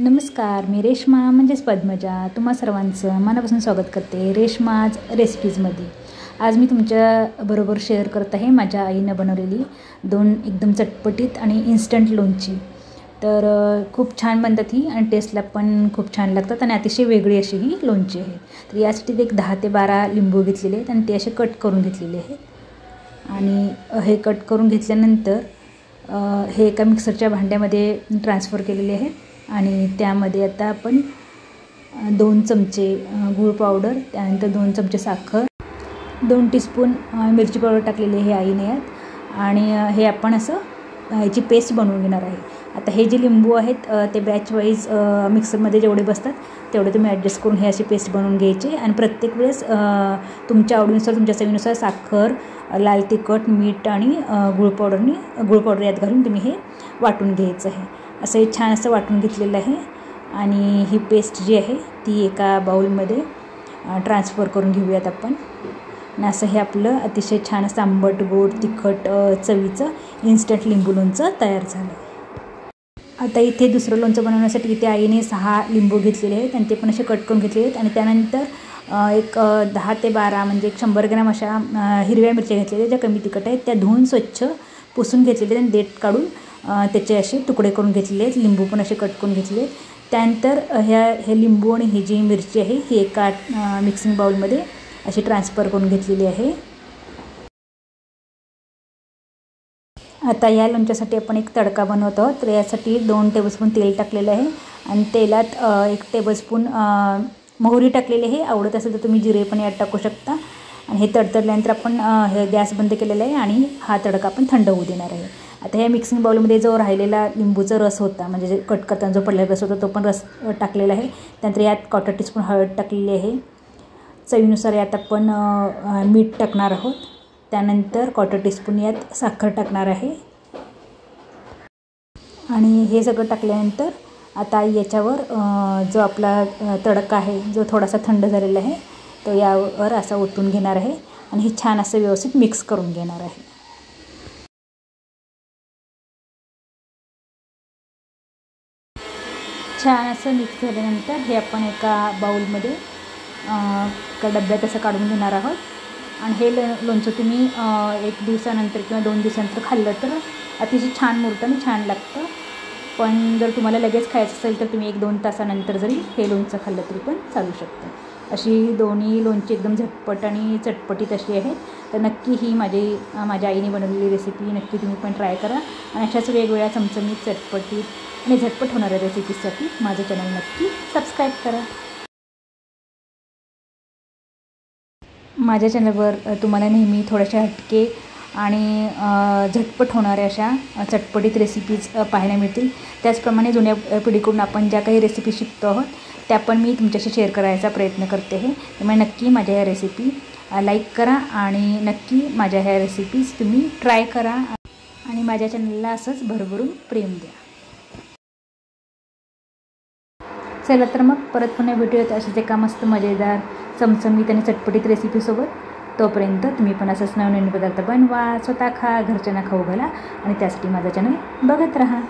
नमस्कार, मी रेश्मा म्हणजेच पद्मजा तुम्हा सर्वांचं मनापासून स्वागत करते रेश्माज रेसिपीजमध्ये। आज मी तुमच्याबरोबर शेअर करत आहे माझ्या आईनं बनवलेली दोन एकदम चटपटीत आणि इन्स्टंट लोणची। तर खूप छान बनतात ही आणि टेस्टला पण खूप छान लागतात आणि अतिशय वेगळी अशी ही लोणची आहे। तर यासाठी एक 10 ते 12 लिंबू घेतलेले आहेत आणि ते असे कट करून घेतलेले आहेत आणि हे कट करून घेतल्यानंतर हे एका मिक्सरच्या भांड्यामध्ये ट्रान्सफर केलेले आहे आणि त्यामध्ये आता आपण 2 चमचे गूळ पावडर, त्यानंतर 2 चमचे साखर, 2 टीस्पून मिरची पावडर टाकलेली आहे आईने यात आणि हे आपण असं याची पेस्ट बनवून घेणार आहे। आता हे जे लिंबू आहेत ते बॅच वाईज मिक्सरमध्ये जेवढे बसतात तेवढे तुम्ही ॲडजस्ट करून हे अशी पेस्ट बनवून घ्यायची आणि प्रत्येक वेळेस तुमच्या आवडीनुसार तुमच्या चवीनुसार साखर, लाल तिखट, मीठ आणि गूळ पावडर यात घालून तुम्ही हे वाटून घ्यायचं आहे। असं हे छान असं वाटून घेतलेलं आहे आणि ही पेस्ट जी आहे ती एका बाउलमध्ये ट्रान्सफर करून घेऊयात आपण। आणि असं हे आपलं अतिशय छान असं आंबट गोड तिखट चवीचं इन्स्टंट लिंबू लोणचं तयार झालं। आता इथे दुसरं लोणचं बनवण्यासाठी इथे आईने 6 लिंबू घेतलेले आहेत आणि ते पण असे कट करून घेतले आहेत आणि त्यानंतर एक 10 ते 12 म्हणजे 100 ग्रॅम अशा हिरव्या मिरच्या घेतलेल्या ज्या कमी तिखट आहेत त्या धुवून स्वच्छ पुसून घेतलेले आणि देठ काढून त्याचे असे तुकडे करून घेतलेले आहेत। लिंबू पण असे कट करून घेतले आहेत। त्यानंतर हे लिंबू आणि ही जी मिरची आहे ही एका मिक्सिंग बाउलमध्ये अशी ट्रान्सफर करून घेतलेली आहे। आता या लोणच्यासाठी आपण एक तडका बनवत आहोत। तर यासाठी 2 टेबलस्पून तेल टाकलेलं आहे आणि तेलात 1 टेबलस्पून मोहरी टाकलेली आहे। आवडत असेल तर तुम्ही जिरे पण यात टाकू शकता आणि हे तडतडल्यानंतर आपण हे गॅस बंद केलेला आहे आणि हा तडका आपण थंड होऊ देणार आहे। आता ह्या मिक्सिंग बाउलमध्ये जो राहिलेला लिंबूचा रस होता म्हणजे जे कट करताना जो पडलेला रस होता तो पण रस टाकलेला आहे। त्यानंतर यात 1/4 टीस्पून हळद टाकलेली आहे। चवीनुसार यात आपण मीठ टाकणार आहोत। त्यानंतर 1/4 टीस्पून यात साखर टाकणार आहे आणि हे सगळं टाकल्यानंतर आता याच्यावर जो आपला तडका आहे जो थोडासा थंड झालेला आहे तो यावर असा ओतून घेणार आहे आणि हे छान असं व्यवस्थित मिक्स करून घेणार आहे। छान असं मिक्स झाल्यानंतर हे आपण एका बाउलमध्ये एका डब्यात असं काढून घेणार आहोत आणि हे लोणचं तुम्ही 1 दिवसानंतर किंवा 2 दिवसानंतर खाल्लं तर अतिशय छान मुरतं आणि छान लागतं। पण जर तुम्हाला लगेच खायचं असेल तर तुम्ही 1-2 तासानंतर जरी हे लोणचं खाल्लं तरी पण चालू शकतं। अशी दोन्ही लोणची एकदम झटपट आणि चटपटीत अशी आहेत। तर नक्की ही माझ्या आईने बनवलेली रेसिपी नक्की तुम्ही पण ट्राय करा आणि अशाच वेगवेगळ्या चमचमीत चटपटीत आणि झटपट होणाऱ्या रेसिपीजसाठी माझं चॅनल नक्की सबस्क्राईब करा। माझ्या चॅनलवर तुम्हाला नेहमी थोड्याशा हटके आणि झटपट होणाऱ्या अशा चटपटीत रेसिपीज पाहायला मिळतील। त्याचप्रमाणे जुन्या पिढीकडून आपण ज्या काही रेसिपी शिकतो आहोत त्या पण मी तुमच्याशी शेअर करायचा प्रयत्न करते आहे। त्यामुळे नक्की माझ्या ह्या रेसिपी लाईक करा आणि नक्की माझ्या ह्या रेसिपीज तुम्ही ट्राय करा आणि माझ्या चॅनलला असंच भरभरून प्रेम द्या। चला तर मग परत पुन्हा भेटूयात अशाच एका मस्त मजेदार चमचमीत आणि चटपटीत रेसिपीसोबत। तोपर्यंत तुम्ही पण असंच नवनवीन पदार्थ बनवा, स्वतः खा, घरच्यांना खाऊ घाला आणि त्यासाठी माझा चॅनल बघत राहा।